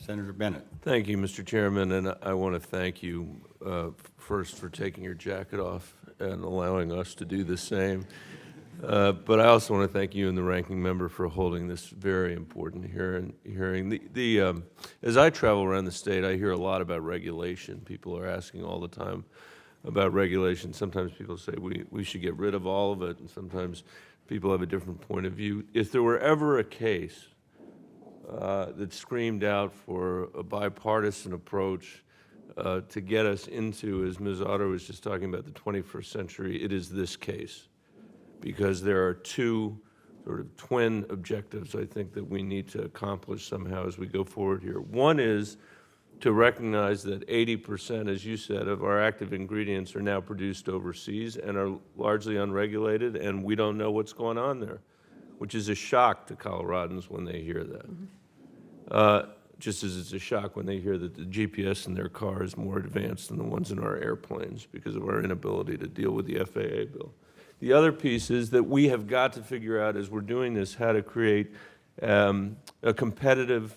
Senator Bennet. Thank you, Mr. Chairman, and I want to thank you first for taking your jacket off and allowing us to do the same. But I also want to thank you and the ranking member for holding this very important hearing. As I travel around the state, I hear a lot about regulation. People are asking all the time about regulation. Sometimes people say we should get rid of all of it, and sometimes people have a different point of view. If there were ever a case that screamed out for a bipartisan approach to get us into, as Ms. Otto was just talking about, the 21st century, it is this case. Because there are two sort of twin objectives, I think, that we need to accomplish somehow as we go forward here. One is to recognize that 80%, as you said, of our active ingredients are now produced overseas and are largely unregulated, and we don't know what's going on there, which is a shock to Coloradans when they hear that. Mm-hmm. Just as it's a shock when they hear that the GPS in their car is more advanced than the ones in our airplanes because of our inability to deal with the FAA bill. The other piece is that we have got to figure out, as we're doing this, how to create a competitive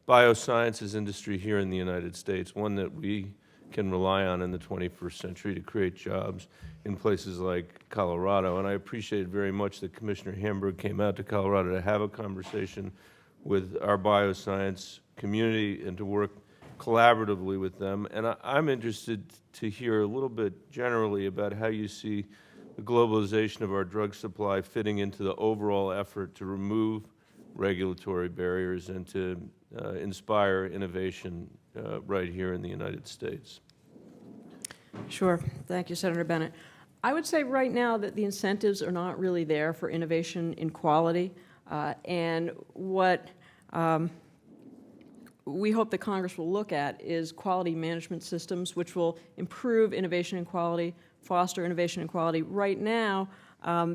biosciences industry here in the United States, one that we can rely on in the 21st century to create jobs in places like Colorado. And I appreciate very much that Commissioner Hamburg came out to Colorado to have a conversation with our bioscience community and to work collaboratively with them. And I'm interested to hear a little bit generally about how you see the globalization of our drug supply fitting into the overall effort to remove regulatory barriers and to inspire innovation right here in the United States. Sure. Thank you, Senator Bennet. I would say right now that the incentives are not really there for innovation in quality. And what we hope that Congress will look at is quality management systems which will improve innovation and quality, foster innovation and quality. Right now,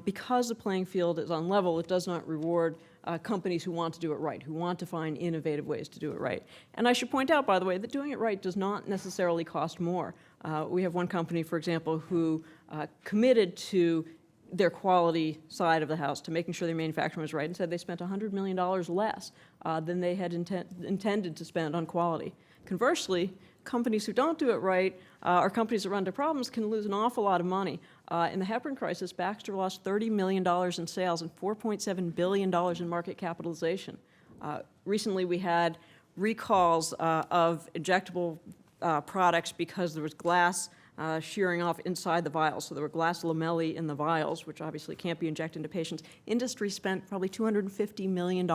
because the playing field is unlevel, it does not reward companies who want to do it right, who want to find innovative ways to do it right. And I should point out, by the way, that doing it right does not necessarily cost more. We have one company, for example, who committed to their quality side of the house, to making sure their manufacturing was right, and said they spent $100 million less than they had intended to spend on quality. Conversely, companies who don't do it right, or companies that run into problems, can lose an awful lot of money. In the heparin crisis, Baxter lost $30 million in sales and $4.7 billion in market capitalization. Recently, we had recalls of injectable products because there was glass shearing off inside the vials. So there were glass lamellae in the vials, which obviously can't be injected into patients. Industry spent probably $250 million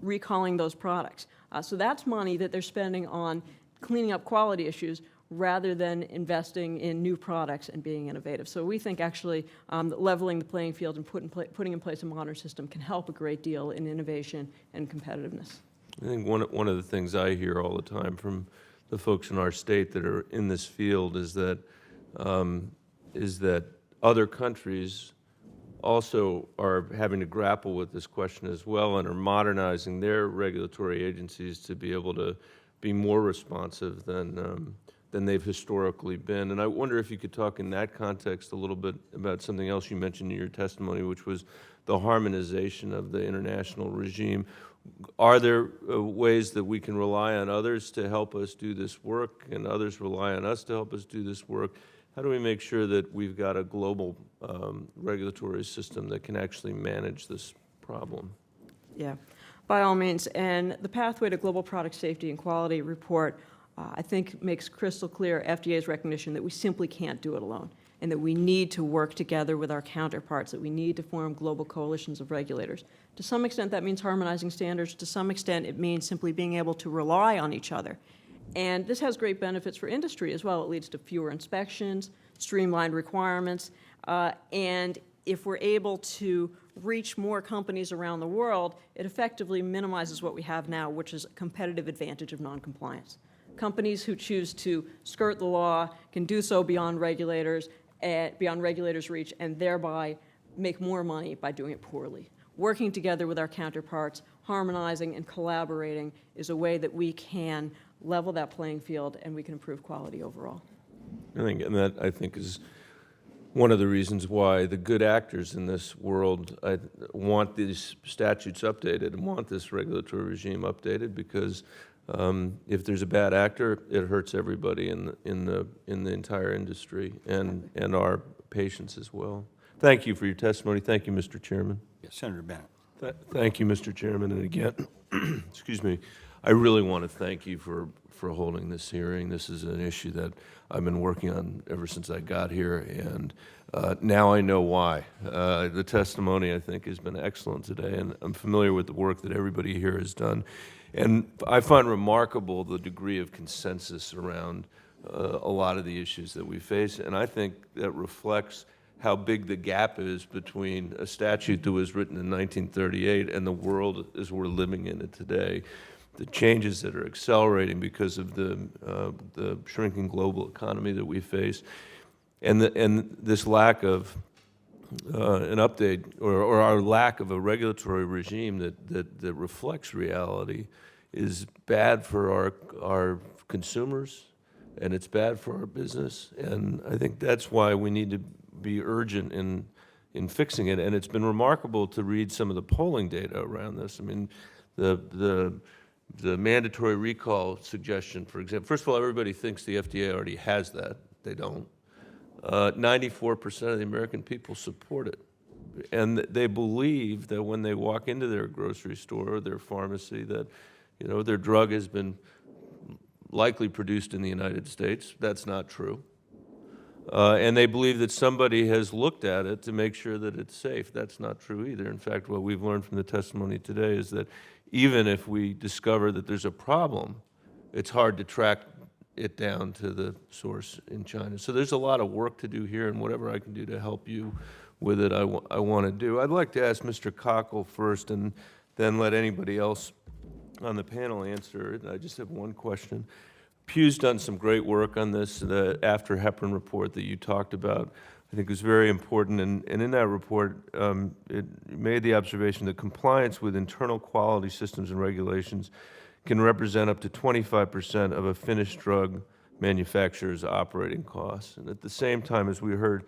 recalling those products. So that's money that they're spending on cleaning up quality issues rather than investing in new products and being innovative. So we think actually leveling the playing field and putting in place a modern system can help a great deal in innovation and competitiveness. I think one of the things I hear all the time from the folks in our state that are in this field is that other countries also are having to grapple with this question as well and are modernizing their regulatory agencies to be able to be more responsive than they've historically been. And I wonder if you could talk in that context a little bit about something else you mentioned in your testimony, which was the harmonization of the international regime. Are there ways that we can rely on others to help us do this work and others rely on us to help us do this work? How do we make sure that we've got a global regulatory system that can actually manage this problem? Yeah, by all means. And the Pathway to Global Product Safety and Quality report, I think, makes crystal clear FDA's recognition that we simply can't do it alone and that we need to work together with our counterparts, that we need to form global coalitions of regulators. To some extent, that means harmonizing standards. To some extent, it means simply being able to rely on each other. And this has great benefits for industry as well. It leads to fewer inspections, streamlined requirements, and if we're able to reach more companies around the world, it effectively minimizes what we have now, which is a competitive advantage of noncompliance. Companies who choose to skirt the law can do so beyond regulators' reach, and thereby make more money by doing it poorly. Working together with our counterparts, harmonizing and collaborating is a way that we can level that playing field and we can improve quality overall. And that, I think, is one of the reasons why the good actors in this world want these statutes updated and want this regulatory regime updated, because if there's a bad actor, it hurts everybody in the entire industry and our patients as well. Thank you for your testimony. Thank you, Mr. Chairman. Yes, Senator Bennet. Thank you, Mr. Chairman. And again, excuse me, I really want to thank you for holding this hearing. This is an issue that I've been working on ever since I got here, and now I know why. The testimony, I think, has been excellent today, and I'm familiar with the work that everybody here has done. And I find remarkable the degree of consensus around a lot of the issues that we face, and I think that reflects how big the gap is between a statute that was written in 1938 and the world as we're living in it today. The changes that are accelerating because of the shrinking global economy that we face, and this lack of an update or our lack of a regulatory regime that reflects reality is bad for our consumers, and it's bad for our business. And I think that's why we need to be urgent in fixing it. And it's been remarkable to read some of the polling data around this. I mean, the mandatory recall suggestion, for example, first of all, everybody thinks the FDA already has that. They don't. 94% of the American people support it. And they believe that when they walk into their grocery store or their pharmacy that, you know, their drug has been likely produced in the United States. That's not true. And they believe that somebody has looked at it to make sure that it's safe. That's not true either. In fact, what we've learned from the testimony today is that even if we discover that there's a problem, it's hard to track it down to the source in China. So there's a lot of work to do here, and whatever I can do to help you with it, I want to do. I'd like to ask Mr. Cockle first and then let anybody else on the panel answer it. I just have one question. Pew's done some great work on this, the after heparin report that you talked about. I think it was very important, and in that report, it made the observation that compliance with internal quality systems and regulations can represent up to 25% of a finished drug manufacturer's operating costs. And at the same time, as we heard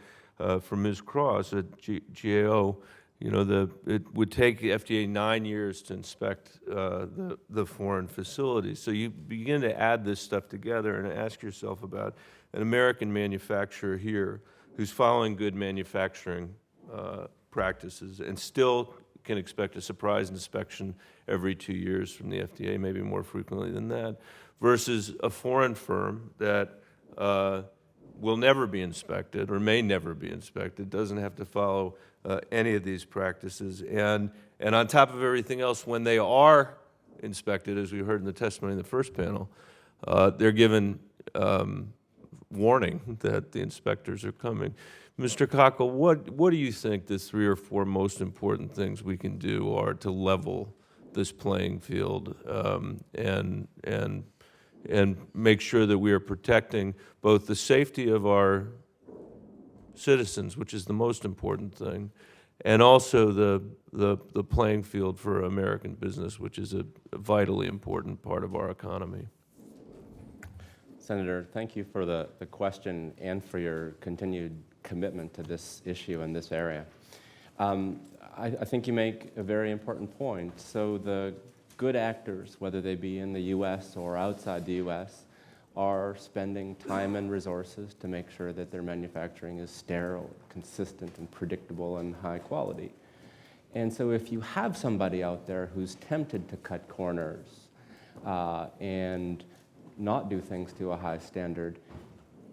from Ms. Cross at GAO, you know, it would take the FDA 9 years to inspect the foreign facilities. So you begin to add this stuff together and ask yourself about an American manufacturer here who's following good manufacturing practices and still can expect a surprise inspection every 2 years from the FDA, maybe more frequently than that, versus a foreign firm that will never be inspected or may never be inspected, doesn't have to follow any of these practices. And on top of everything else, when they are inspected, as we heard in the testimony in the first panel, they're given warning that the inspectors are coming. Mr. Cockle, what do you think the 3 or 4 most important things we can do are to level this playing field and make sure that we are protecting both the safety of our citizens, which is the most important thing, and also the playing field for American business, which is a vitally important part of our economy? Senator, thank you for the question and for your continued commitment to this issue in this area. I think you make a very important point. So the good actors, whether they be in the U.S. or outside the U.S., are spending time and resources to make sure that their manufacturing is sterile, consistent, and predictable and high quality. And so if you have somebody out there who's tempted to cut corners and not do things to a high standard,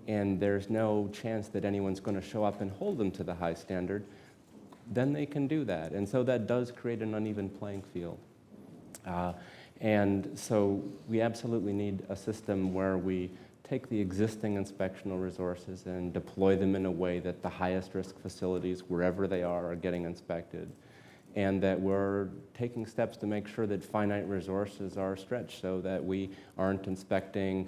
and there's no chance that anyone's going to show up and hold them to the high standard, then they can do that. And so that does create an uneven playing field. And so we absolutely need a system where we take the existing inspectional resources and deploy them in a way that the highest risk facilities, wherever they are getting inspected, and that we're taking steps to make sure that finite resources are stretched so that we aren't inspecting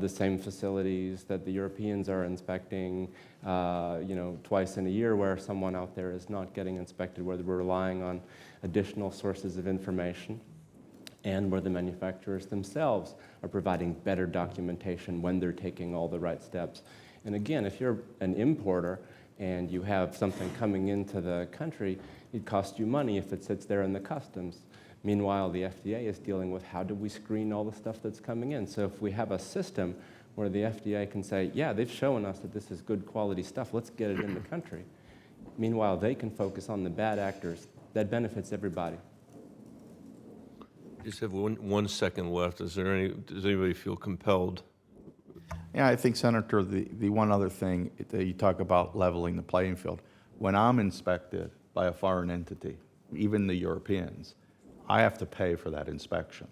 the same facilities that the Europeans are inspecting, twice in a year, where someone out there is not getting inspected, where we're relying on additional sources of information, and where the manufacturers themselves are providing better documentation when they're taking all the right steps. And again, if you're an importer and you have something coming into the country, it costs you money if it sits there in the customs. Meanwhile, the FDA is dealing with how do we screen all the stuff that's coming in. So if we have a system where the FDA can say, yeah, they've shown us that this is good quality stuff, let's get it in the country. Meanwhile, they can focus on the bad actors. That benefits everybody. Just have 1 second left. Does anybody feel compelled? Yeah, I think, Senator, the one other thing that you talk about leveling the playing field. When I'm inspected by a foreign entity, even the Europeans, I have to pay for that inspection.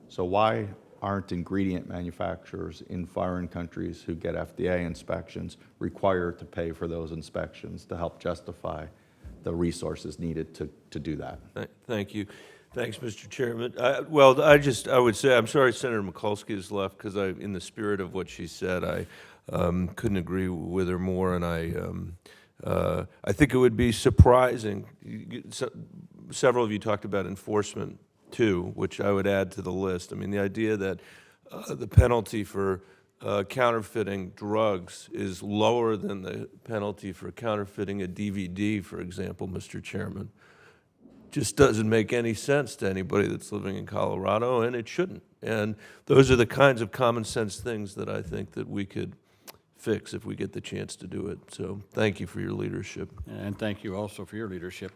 So why aren't ingredient manufacturers in foreign countries who get FDA inspections required to pay for those inspections to help justify the resources needed to do that? Thank you. Thanks, Mr. Chairman. I would say, I'm sorry Senator Mikulski has left, because in the spirit of what she said, I couldn't agree with her more, and I think it would be surprising. Several of you talked about enforcement, too, which I would add to the list. I mean, the idea that the penalty for counterfeiting drugs is lower than the penalty for counterfeiting a DVD, for example, Mr. Chairman, just doesn't make any sense to anybody that's living in Colorado, and it shouldn't. And those are the kinds of common sense things that I think that we could fix if we get the chance to do it. So thank you for your leadership. And thank you also for your leadership.